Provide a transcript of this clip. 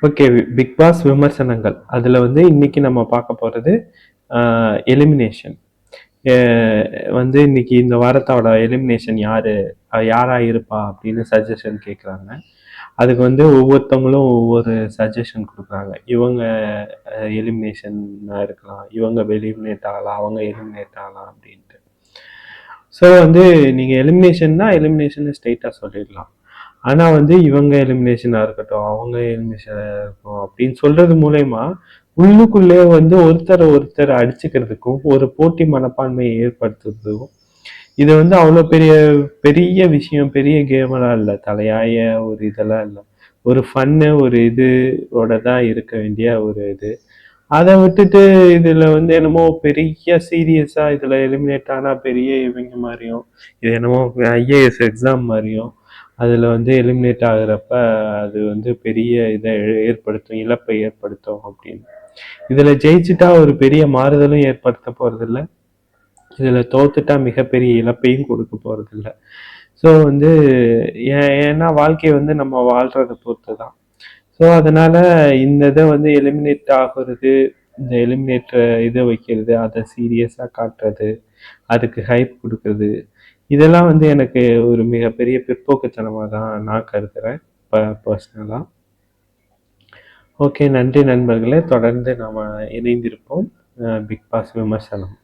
Okay. Big pass விமர்சனங்கள். அதுல வந்து இன்னைக்கு நம்ம பார்க்க போறது எலிமினேஷன். எ வந்து இன்னைக்கு இந்த வாரத்தோட எலிமினேஷன் யாரு? யாரா இருப்பா? அப்படின்னு சஜஷன் கேட்குறாங்க. அதுக்கு வந்து ஒவ்வொருத்தவங்களும் ஒவ்வொரு சஜஷன் குடுக்குறாங்க. இவங்க எலிமினேஷனா இருக்கலாம். இவங்க எலிமினேட் ஆகலாம். அவங்க எலிமினேட் ஆகலாம் அப்படின்ட்டு. ஸோ வந்து நீங்க எலிமினேஷன்னு ஸ்ட்ரெயிட்டா சொல்லிடலாம். ஆனா வந்து இவங்க எலிமினேஷனா இருக்கட்டும், அவங்க எலிமினேஷனா இருக்கும் அப்படின்னு சொல்றது மூலயமா உள்ளுக்குள்ளே வந்து ஒருத்தர் அடிச்சுக்கிறதுக்கும் ஒரு போட்டி மனப்பான்மையை ஏற்படுத்துறதுக்கும் இது வந்து அவ்வளோ பெரிய பெரிய விஷயம், பெரிய கேமெல்லாம் இல்லை, தலையாய ஒரு இதெல்லாம் இல்லை. ஒரு ஃபன்னு ஒரு இதோட தான் இருக்க வேண்டிய ஒரு இது. அதை விட்டுட்டு இதுல வந்து என்னமோ பெரிய சீரியஸா இதுல எலிமினேட் ஆனா பெரிய இவங்க மாதிரியும், இது என்னமோ ஐஏஎஸ் எக்ஸாம் மாதிரியும் அதுல வந்து எலிமினேட் ஆகுறப்ப அது வந்து பெரிய இதை ஏற்படுத்தும், இழப்பை ஏற்படுத்தும் அப்படின்னு. இதுல ஜெயிச்சுட்டா ஒரு பெரிய மாறுதலும் ஏற்படுத்த போறதில்ல, இதுல தோத்துட்டா மிகப்பெரிய இழப்பையும் கொடுக்க போறதில்ல. ஸோ வந்து ஏன்னா வாழ்க்கையை வந்து நம்ம வாழ்றதை பொறுத்து தான். ஸோ அதனால இந்த இதை வந்து எலிமினேட் ஆகுறது, இந்த எலிமினேட்டர் இதை வைக்கிறது, அதை சீரியஸா காட்டுறது, அதுக்கு ஹைப் கொடுக்குறது, இதெல்லாம் வந்து எனக்கு ஒரு மிகப்பெரிய பிற்போக்குத்தனமாக தான் நான் கருதுறேன் பர்சனலாக. ஓகே, நன்றி நண்பர்களே. தொடர்ந்து நாம் இணைந்திருப்போம். பிக் பாஸ் விமர்சனம்.